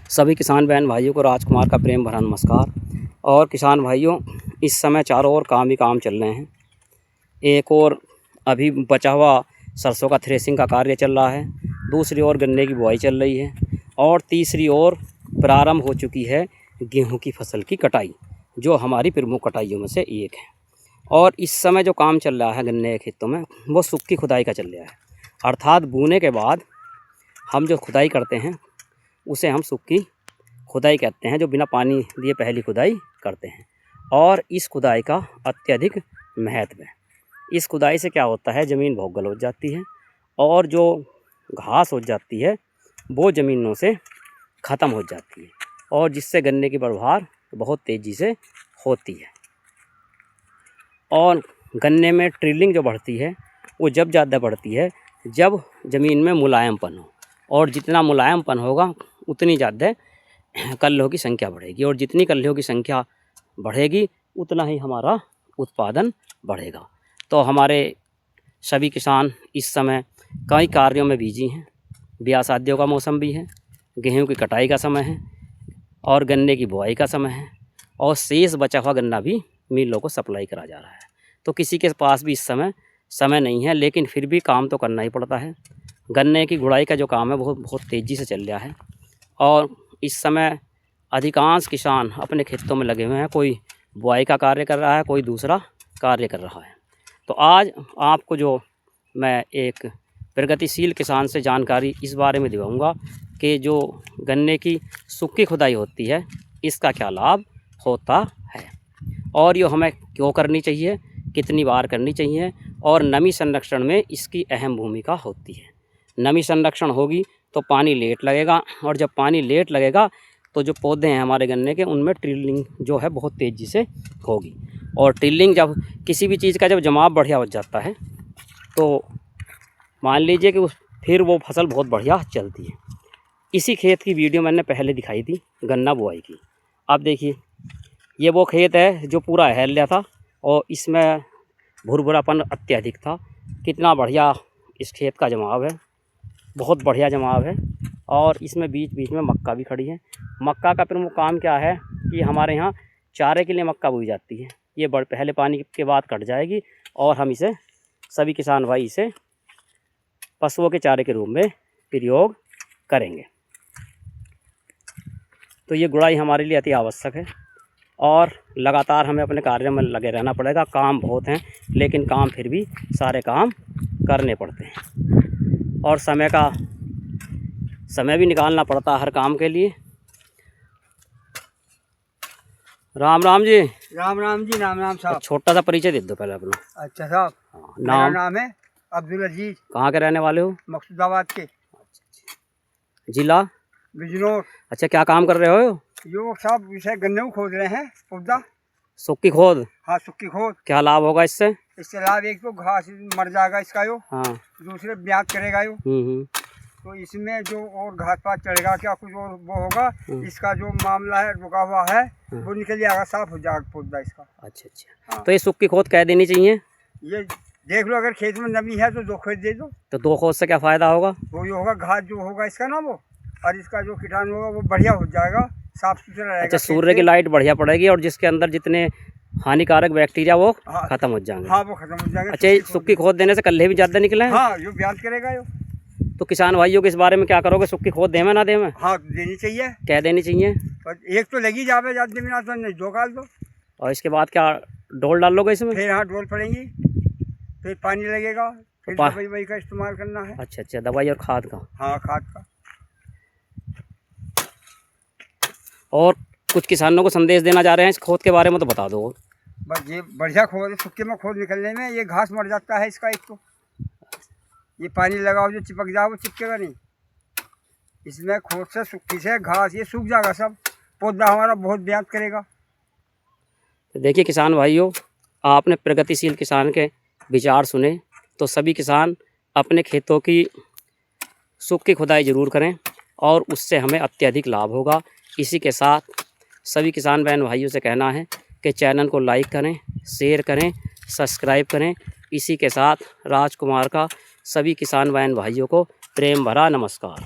सभी किसान बहन भाइयों को राजकुमार का प्रेम भरा नमस्कार। और किसान भाइयों, इस समय चारों ओर काम ही काम चल रहे हैं। एक और अभी बचा हुआ सरसों का थ्रेसिंग का कार्य चल रहा है, दूसरी ओर गन्ने की बुआई चल रही है और तीसरी ओर प्रारंभ हो चुकी है गेहूं की फसल की कटाई, जो हमारी प्रमुख कटाइयों में से एक है। और इस समय जो काम चल रहा है गन्ने के खेतों में, वो सुक्की खुदाई का चल रहा है। अर्थात बोने के बाद हम जो खुदाई करते हैं उसे हम सुक्की खुदाई कहते हैं, जो बिना पानी दिए पहली खुदाई करते हैं। और इस खुदाई का अत्यधिक महत्व है। इस खुदाई से क्या होता है, ज़मीन बहुत गल हो जाती है और जो घास हो जाती है वो ज़मीनों से ख़त्म हो जाती है, और जिससे गन्ने की पैदावार बहुत तेज़ी से होती है। और गन्ने में ट्रिलिंग जो बढ़ती है वो जब ज़्यादा बढ़ती है जब ज़मीन में मुलायमपन हो, और जितना मुलायमपन होगा उतनी ज़्यादा कल्लों की संख्या बढ़ेगी, और जितनी कल्लों की संख्या बढ़ेगी उतना ही हमारा उत्पादन बढ़ेगा। तो हमारे सभी किसान इस समय कई कार्यों में बिजी हैं। ब्याह शादियों का मौसम भी है, गेहूं की कटाई का समय है और गन्ने की बुआई का समय है, और शेष बचा हुआ गन्ना भी मिलों को सप्लाई करा जा रहा है। तो किसी के पास भी इस समय नहीं है, लेकिन फिर भी काम तो करना ही पड़ता है। गन्ने की गुड़ाई का जो काम है वो बहुत तेज़ी से चल रहा है, और इस समय अधिकांश किसान अपने खेतों में लगे हुए हैं। कोई बुआई का कार्य कर रहा है, कोई दूसरा कार्य कर रहा है। तो आज आपको जो मैं एक प्रगतिशील किसान से जानकारी इस बारे में दिलाऊंगा कि जो गन्ने की सुक्की खुदाई होती है इसका क्या लाभ होता है, और ये हमें क्यों करनी चाहिए, कितनी बार करनी चाहिए, और नमी संरक्षण में इसकी अहम भूमिका होती है। नमी संरक्षण होगी तो पानी लेट लगेगा, और जब पानी लेट लगेगा तो जो पौधे हैं हमारे गन्ने के उनमें ट्रिलिंग जो है बहुत तेज़ी से होगी। और ट्रिलिंग जब किसी भी चीज़ का जब जमाव बढ़िया हो जाता है तो मान लीजिए कि फिर वो फसल बहुत बढ़िया चलती है। इसी खेत की वीडियो मैंने पहले दिखाई थी गन्ना बुआई की। आप देखिए, ये वो खेत है जो पूरा हिल गया था और इसमें भुरभुरापन अत्यधिक था। कितना बढ़िया इस खेत का जमाव है, बहुत बढ़िया जमाव है। और इसमें बीच बीच में मक्का भी खड़ी है। मक्का का प्रमुख काम क्या है कि हमारे यहाँ चारे के लिए मक्का बोई जाती है। ये पहले पानी के बाद कट जाएगी और हम इसे सभी किसान भाई इसे पशुओं के चारे के रूप में प्रयोग करेंगे। तो ये गुड़ाई हमारे लिए अति आवश्यक है, और लगातार हमें अपने कार्य में लगे रहना पड़ेगा। काम बहुत हैं, लेकिन काम फिर भी सारे काम करने पड़ते हैं, और समय भी निकालना पड़ता है हर काम के लिए। राम राम जी। राम राम जी। राम राम साहब। छोटा सा परिचय दे दो पहले अपना। अच्छा साहब, मेरा नाम है अब्दुल अजीज। कहाँ के रहने वाले हो? मकसूदाबाद के। जिला बिजनौर। अच्छा, क्या काम कर रहे हो? यो साहब इसे गन्ने को खोद रहे हैं, पौधा सुक्की खोद। हाँ, सुक्की खोद। क्या लाभ होगा इससे? इससे लाभ एक तो घास मर जाएगा इसका यो, हाँ, दूसरे ब्याज करेगा यो। तो इसमें जो और घास पात चढ़ेगा क्या कुछ और वो होगा, इसका जो मामला है रुका हुआ है वो निकल जाएगा, साफ हो जाएगा पौधा इसका। अच्छा। हाँ। तो ये सुक्की खोद कह देनी चाहिए। ये देख लो, अगर खेत में नमी है तो 2 खोद दे दो। तो 2 खोद से क्या फ़ायदा होगा? वो ये होगा घास जो होगा इसका ना वो, और इसका जो कीटाणु होगा वो बढ़िया हो जाएगा, साफ सुथरा रहेगा। अच्छा, सूर्य की लाइट बढ़िया पड़ेगी और जिसके अंदर जितने हानिकारक बैक्टीरिया वो खत्म हो जाएंगे। हाँ, वो खत्म हो जाएगा। अच्छा, सुक्की खोद देने से कल्ले भी ज़्यादा निकले हैं? हाँ, जो ब्याज करेगा यो। तो किसान भाइयों के इस बारे में क्या करोगे? सुक्की खोद दें ना दें? हाँ, देनी चाहिए। क्या देनी चाहिए? एक तो लगी जावे ज़्यादा में, तो नहीं 2 डाल दो। और इसके बाद क्या डोल डालोगे इसमें? फिर हाँ, डोल पड़ेंगी, फिर पानी लगेगा, फिर दवाई का इस्तेमाल करना है। अच्छा, दवाई और खाद का। हाँ, खाद का। और कुछ किसानों को संदेश देना चाह रहे हैं इस खोद के बारे में, तो बता दो। बस ये बढ़िया खोद है, सुक्के में खोद निकलने में ये घास मर जाता है इसका। एक तो ये पानी लगाओ जो चिपक जाओ, वो चिपकेगा नहीं। इसमें खोद से सुक्की से घास ये सूख जाएगा, सब पौधा हमारा बहुत ब्याज करेगा। तो देखिए किसान भाइयों, आपने प्रगतिशील किसान के विचार सुने। तो सभी किसान अपने खेतों की सुक्की खुदाई ज़रूर करें, और उससे हमें अत्यधिक लाभ होगा। इसी के साथ सभी किसान बहन भाइयों से कहना है कि चैनल को लाइक करें, शेयर करें, सब्सक्राइब करें। इसी के साथ राजकुमार का सभी किसान बहन भाइयों को प्रेम भरा नमस्कार।